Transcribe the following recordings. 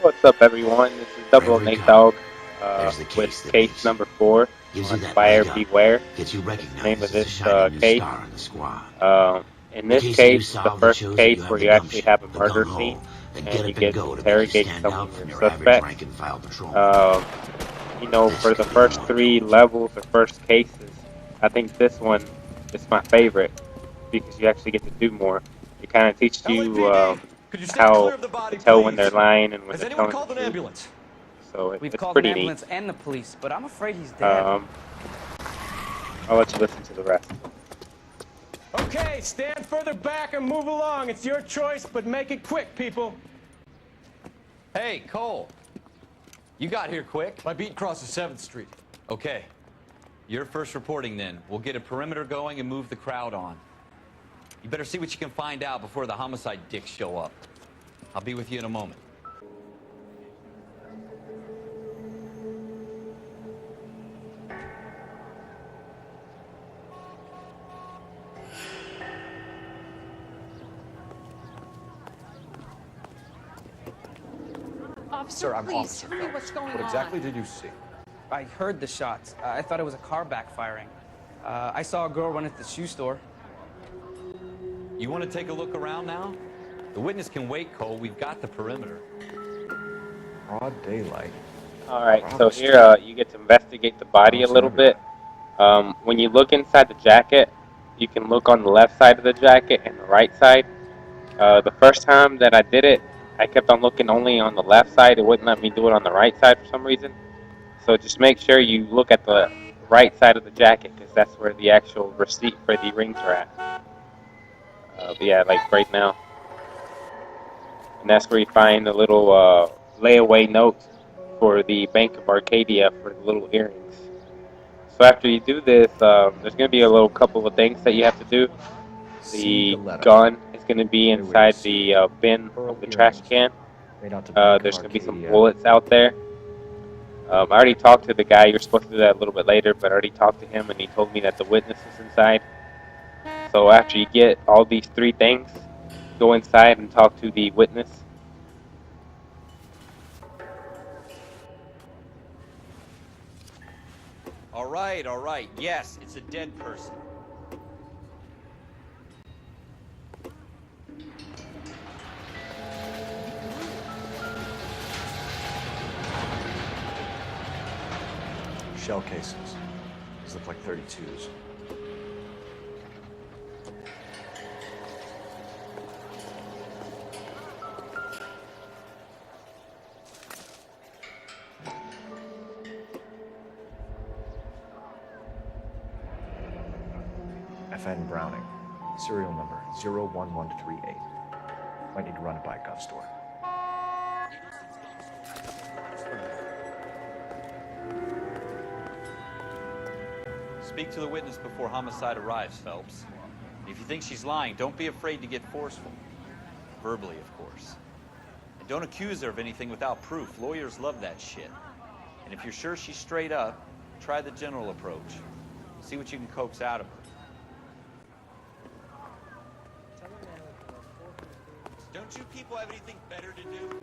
What's up, everyone? This is Double Wherever O it Nate goes, Dogg there's the with case that case makes you. number 4 Gives you on that Buyer leg up. Beware. Gets you That's the name of recognized as a this shining new case. star in the squad. In The this case that you case, it's the solve that first shows that you case have where the you actually gumption, have a the murder gung-ho, scene the and get you up and get to go to make you interrogate stand some of out your from your average suspects. rank-and-file patrolman. For This the could be the first one, 3 Coach. levels or first cases, I think this one is my favorite because you actually get to do more. It kind of teaches you LAPD, could you stay how clear of the to body, tell when they're please? lying and when Has they're anyone telling the called an truth. ambulance? So We've it's called an pretty neat. ambulance and the police, but I'm afraid he's dead. I'll let you listen to the rest. Okay, stand further back and move along. It's your choice, but make it quick, people. Hey, Cole. You got here quick. My beat crosses 7th Street. Okay. You're first reporting then. We'll get a perimeter going and move the crowd on. You better see what you can find out before the homicide dicks show up. I'll be with you in a moment. Officer, I'm please, Officer tell me what's going What on. exactly did you see? I heard the shots. I thought it was a car backfiring. I saw a girl run at the shoe store. You want to take a look around now? The witness can wait, Cole. We've got the perimeter. Broad daylight. Alright, so here you get to investigate the body a little bit. When you look inside the jacket, you can look on the left side of the jacket and the right side. The first time that I did it, I kept on looking only on the left side. It wouldn't let me do it on the right side for some reason. So just make sure you look at the right side of the jacket because that's where the actual receipt for the rings are at. But yeah, like right now. And that's where you find the little layaway note for the Bank of Arcadia for the little earrings. So after you do this, there's going to be a little couple of things that you have to do. The gun is going to be inside the bin of the trash can. There's going to be some bullets out there. I already talked to the guy. You're supposed to do that a little bit later, but I already talked to him, and he told me that the witness is inside. So after you get all these 3 things, go inside and talk to the witness. All right. Yes, it's a dead person. Shell cases. These look like 32s. FN Browning. Serial number 01138. Might need to run it by a gun store. Speak to the witness before homicide arrives, Phelps. If you think she's lying, don't be afraid to get forceful. Verbally, of course. And don't accuse her of anything without proof. Lawyers love that shit. And if you're sure she's straight up, try the general approach. See what you can coax out of her. Don't you people have anything better to do?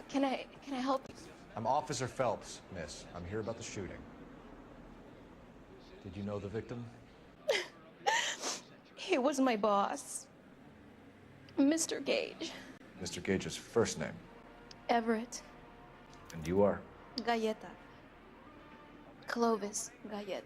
Can I help you? I'm Officer Phelps, miss. I'm here about the shooting. Did you know the victim? He was my boss, Mr. Gage. Mr. Gage's first name. Everett. And you are? Galleta. Clovis Galleta.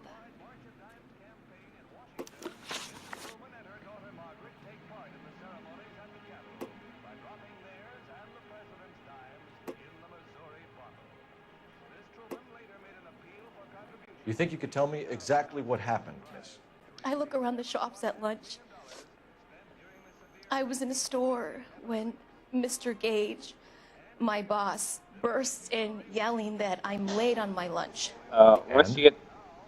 You think you could tell me exactly what happened, miss? I look around the shops at lunch. I was in a store when Mr. Gage, my boss, bursts in yelling that I'm late on my lunch. Once you get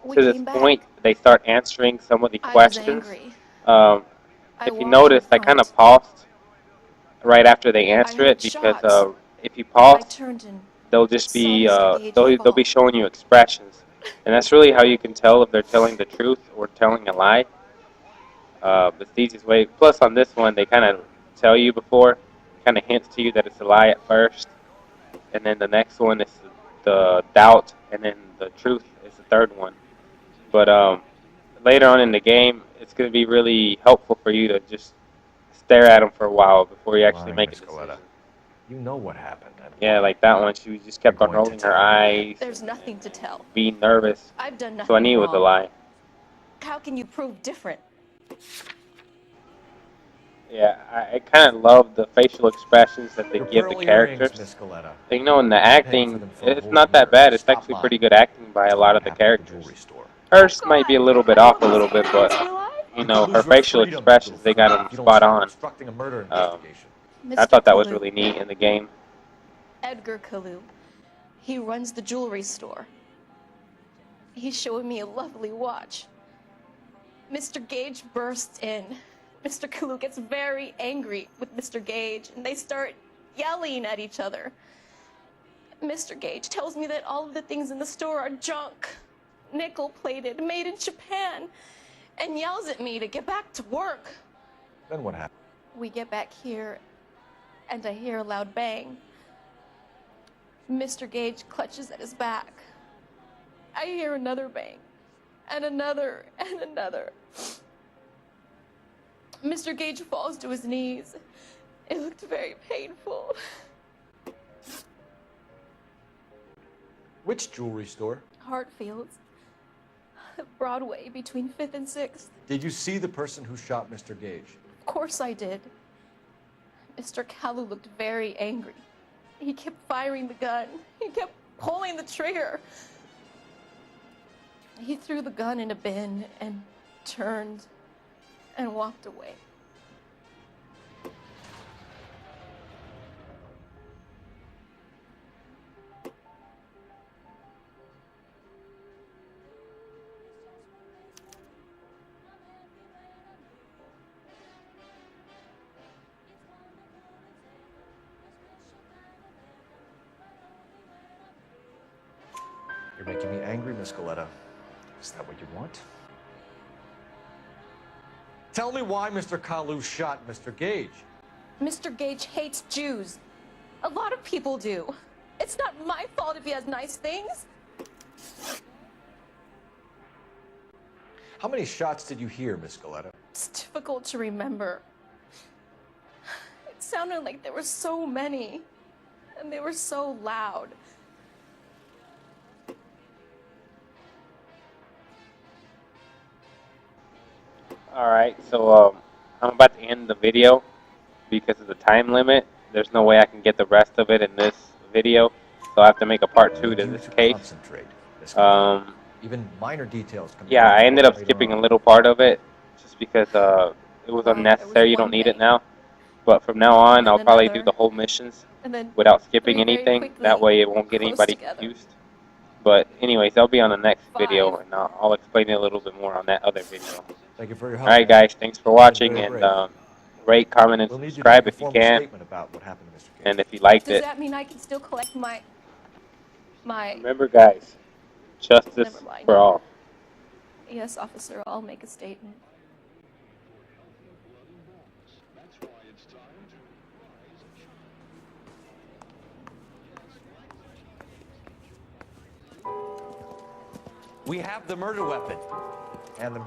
We to this came point, back. they start answering some of the I was questions. angry. If you notice, I kind of paused right after they answer heard it because shots. if you I pause, turned and they'll just saw be Mr. Gage they'll be fall. showing you expressions, and that's really how you can tell if they're telling the truth or telling a lie. It's the easiest way. Plus, on this one, they kind of tell you before, kind of hints to you that it's a lie at first, and then the next one is the doubt, and then the truth is the third one. But later on in the game, it's going to be really helpful for you to just stare at them for a while before you actually make a decision. You know what happened. Yeah, like that one, she just kept on You're going to rolling her tell eyes. There's nothing to tell. Being nervous. I've done nothing So I knew it was a wrong. lie. How can you prove different? Yeah, I kind of love the facial expressions that they give the characters. You know, in the acting, it's not that bad. It's actually pretty good acting by a lot of the characters. Hers might be a little bit off a little bit, but, you know, her facial expressions, they got them spot on. I thought that was really neat in the game. Edgar Kalu. He runs the jewelry store. He's showing me a lovely watch. Mr. Gage bursts in. Mr. Kalu gets very angry with Mr. Gage, and they start yelling at each other. Mr. Gage tells me that all of the things in the store are junk, nickel-plated, made in Japan, and yells at me to get back to work. Then what happened? We get back here, and I hear a loud bang. Mr. Gage clutches at his back. I hear another bang, and another, and another. Mr. Gage falls to his knees. It looked very painful. Which jewelry store? Hartfield's. Broadway, between 5th and 6th. Did you see the person who shot Mr. Gage? Of course I did. Mr. Kalu looked very angry. He kept firing the gun. He kept pulling the trigger. He threw the gun in a bin and turned and walked away. You're making me angry, Miss Goleta. Is that what you want? Tell me why Mr. Kalu shot Mr. Gage. Mr. Gage hates Jews. A lot of people do. It's not my fault if he has nice things. How many shots did you hear, Miss Goleta? It's difficult to remember. It sounded like there were so many, and they were so loud. Alright, so I'm about to end the video because of the time limit. There's no way I can get the rest of it in this video, so I have to make a part 2 to this case. Even minor details. Yeah, I ended up skipping a little part of it just because it was unnecessary. You don't need it now. But from now on, I'll probably do the whole missions without skipping anything. That way it won't get anybody confused. But anyways, that'll be on the next video, and I'll explain it a little bit more on that other video. Thank you for your help. Alright guys, thanks for watching, and rate, comment, and subscribe if you can. And if you liked it. Does that mean I can still collect my... Remember guys, justice for all. Yes, officer, I'll make a statement. We have the murder weapon. And the